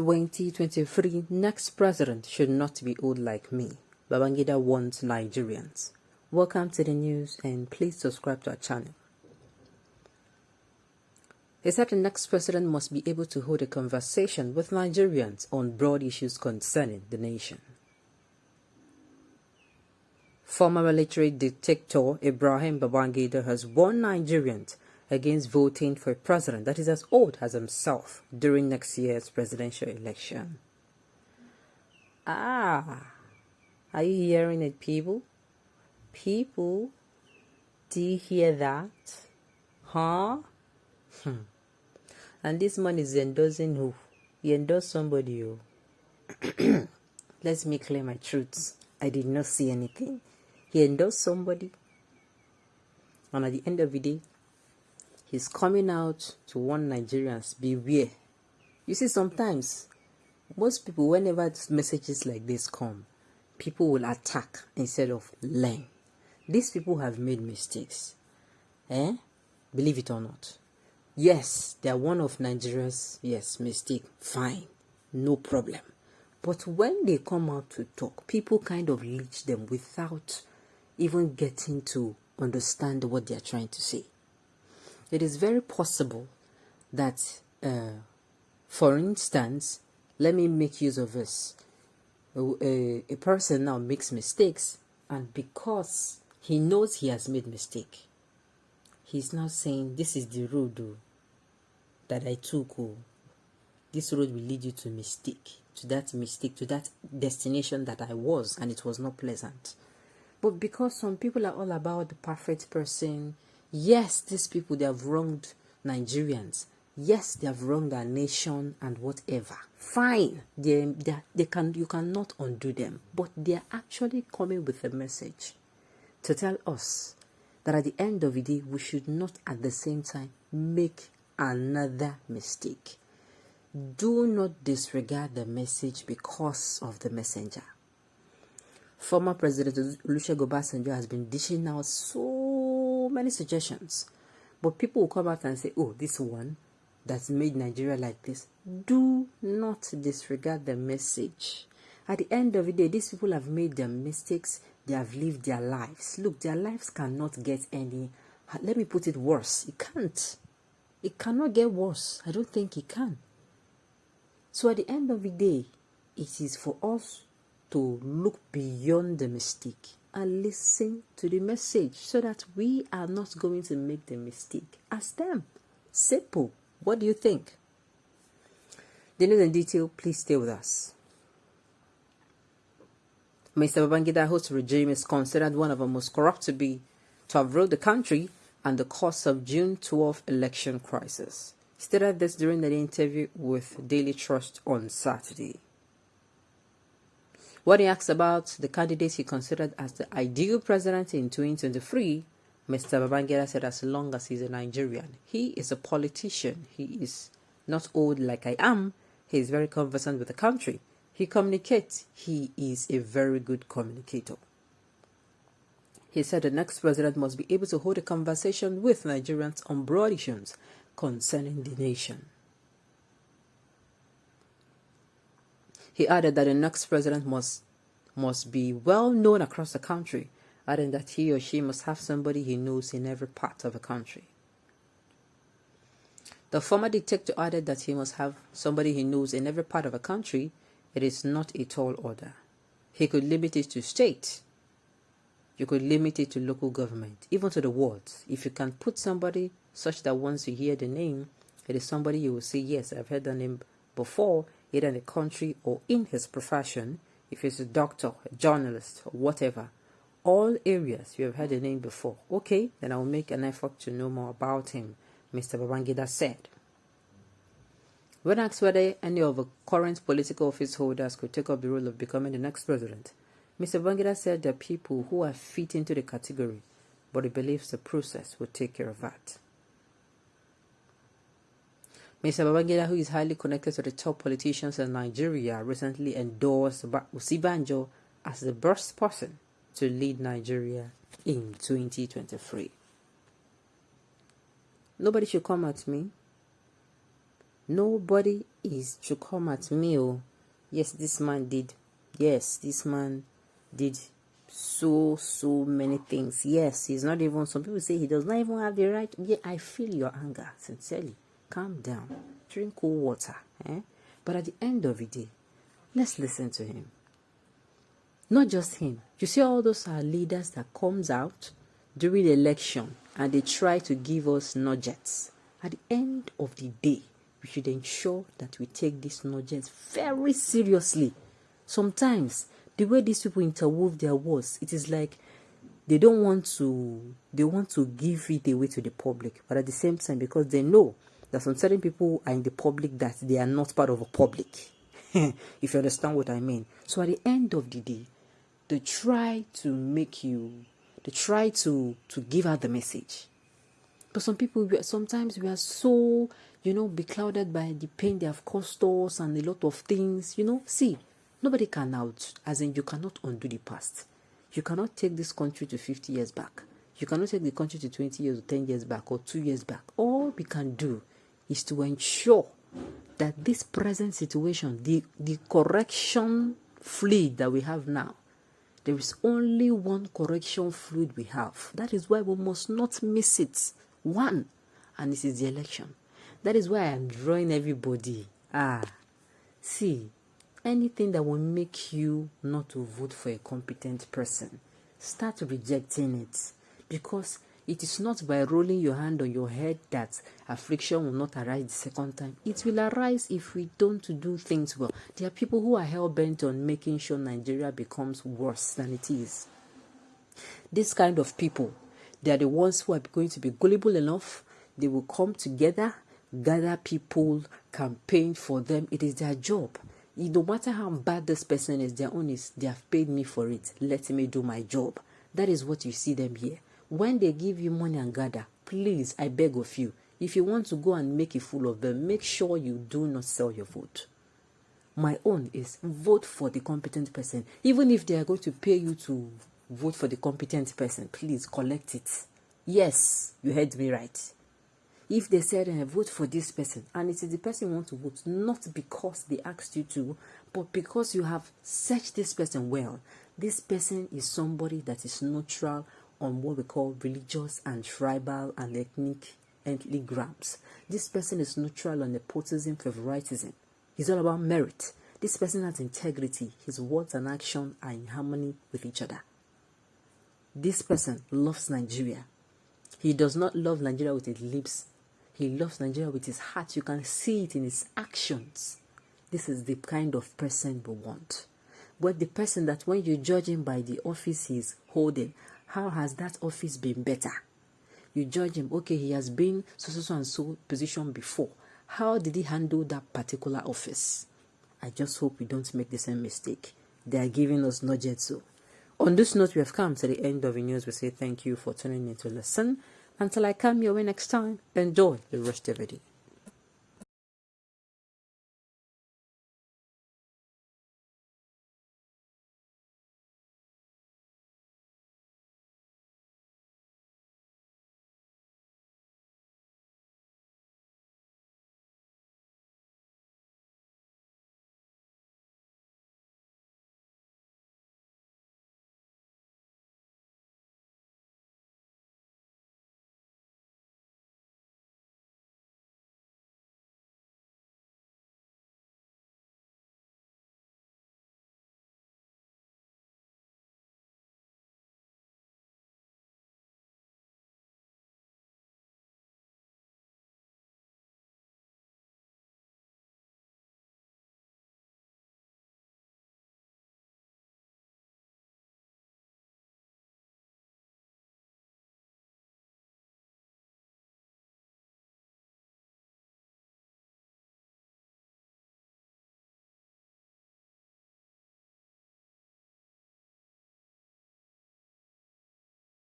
2023 next president should not be old like me. Babangida warns Nigerians. Welcome to the news and please subscribe to our channel. He said the next president must be able to hold a conversation with Nigerians on broad issues concerning the nation. Former military dictator Ibrahim Babangida has warned Nigerians against voting for a president that is as old as himself during next year's presidential election. Are you hearing it, people? People, do you hear that? Huh? And this man is endorsing who? He endorsed somebody who. Let me clear my truths. I did not see anything. He endorsed somebody. And at the end of the day, he's coming out to warn Nigerians, beware. You see, sometimes, most people, whenever messages like this come, people will attack instead of learn. These people have made mistakes. Believe it or not. Yes, they are one of Nigeria's, mistake. Fine. No problem. But when they come out to talk, people kind of leech them without even getting to understand what they are trying to say. It is very possible that, for instance, let me make use of this. A person now makes mistakes, and because he knows he has made mistake, he's now saying, this is the road that I took. This road will lead you to that destination that I was, and it was not pleasant. But because some people are all about the perfect person, yes, these people, they have wronged Nigerians. Yes, they have wronged our nation and whatever. Fine. You cannot undo them. But they are actually coming with a message to tell us that at the end of the day, we should not at the same time make another mistake. Do not disregard the message because of the messenger. Former President Olusegun Obasanjo has been dishing out so many suggestions. But people will come out and say, oh, this one that's made Nigeria like this. Do not disregard the message. At the end of the day, these people have made their mistakes. They have lived their lives. Look, their lives cannot get any, let me put it worse. It can't. It cannot get worse. I don't think it can. So at the end of the day, it is for us to look beyond the mistake and listen to the message so that we are not going to make the mistake as them. Simple. What do you think? The news in detail, please stay with us. Mr. Babangida, whose regime is considered one of the most corrupt to have ruled the country and the cause of June 12 election crisis. He stated this during an interview with Daily Trust on Saturday. When he asked about the candidates he considered as the ideal president in 2023, Mr. Babangida said as long as he's a Nigerian, he is a politician. He is not old like I am. He is very conversant with the country. He communicates. He is a very good communicator. He said the next president must be able to hold a conversation with Nigerians on broad issues concerning the nation. He added that the next president must be well known across the country, adding that he or she must have somebody he knows in every part of the country. The former dictator added that he must have somebody he knows in every part of the country. It is not a tall order. He could limit it to state. You could limit it to local government, even to the wards. If you can put somebody such that once you hear the name, it is somebody you will say, yes, I've heard the name before, either in the country or in his profession. If he's a doctor, a journalist, or whatever, all areas you have heard the name before. Okay, then I will make an effort to know more about him, Mr. Babangida said. When asked whether any of the current political office holders could take up the role of becoming the next president, Mr. Babangida said there are people who are fit into the category, but he believes the process will take care of that. Mr. Babangida, who is highly connected to the top politicians in Nigeria, recently endorsed Osinbajo as the best person to lead Nigeria in 2023. Nobody should come at me. Nobody is to come at me. Oh, yes, this man did. Yes, this man did so many things. Yes, he's not even, some people say he does not even have the right. Yeah, I feel your anger, sincerely. Calm down. Drink cool water. But at the end of the day, let's listen to him. Not just him. You see all those leaders that comes out during the election and they try to give us nudgets. At the end of the day, we should ensure that we take these nudgets very seriously. Sometimes, the way these people interweave their words, it is like they want to give it away to the public. But at the same time, because they know that some certain people are in the public that they are not part of a public. If you understand what I mean. So at the end of the day, they try to give out the message. But some people, sometimes we are so, beclouded by the pain they have caused us and a lot of things, See, nobody can you cannot undo the past. You cannot take this country to 50 years back. You cannot take the country to 20 years or 10 years back or 2 years back. All we can do is to ensure that this present situation, the correction fluid that we have now, there is only one correction fluid we have. That is why we must not miss it. One, and this is the election. That is why I am drawing everybody. See, anything that will make you not to vote for a competent person, start rejecting it. Because it is not by rolling your hand on your head that affliction will not arise the second time. It will arise if we don't do things well. There are people who are hell-bent on making sure Nigeria becomes worse than it is. This kind of people, they are the ones who are going to be gullible enough. They will come together, gather people, campaign for them. It is their job. No matter how bad this person is, their own is, they have paid me for it. Let me do my job. That is what you see them here. When they give you money and gather, please, I beg of you, if you want to go and make a fool of them, make sure you do not sell your vote. My own is vote for the competent person. Even if they are going to pay you to vote for the competent person, please collect it. Yes, you heard me right. If they said, vote for this person, and it is the person you want to vote, not because they asked you to, but because you have searched this person well. This person is somebody that is neutral on what we call religious and tribal and ethnic grounds. This person is neutral on nepotism, favoritism. He's all about merit. This person has integrity. His words and action are in harmony with each other. This person loves Nigeria. He does not love Nigeria with his lips. He loves Nigeria with his heart. You can see it in his actions. This is the kind of person we want. But the person that when you judge him by the office he's holding, how has that office been better? You judge him, okay, he has been so and so position before. How did he handle that particular office? I just hope we don't make the same mistake. They are giving us nudges. So, on this note, we have come to the end of the news. We say thank you for tuning in to listen. Until I come your way next time, enjoy the rest of the day.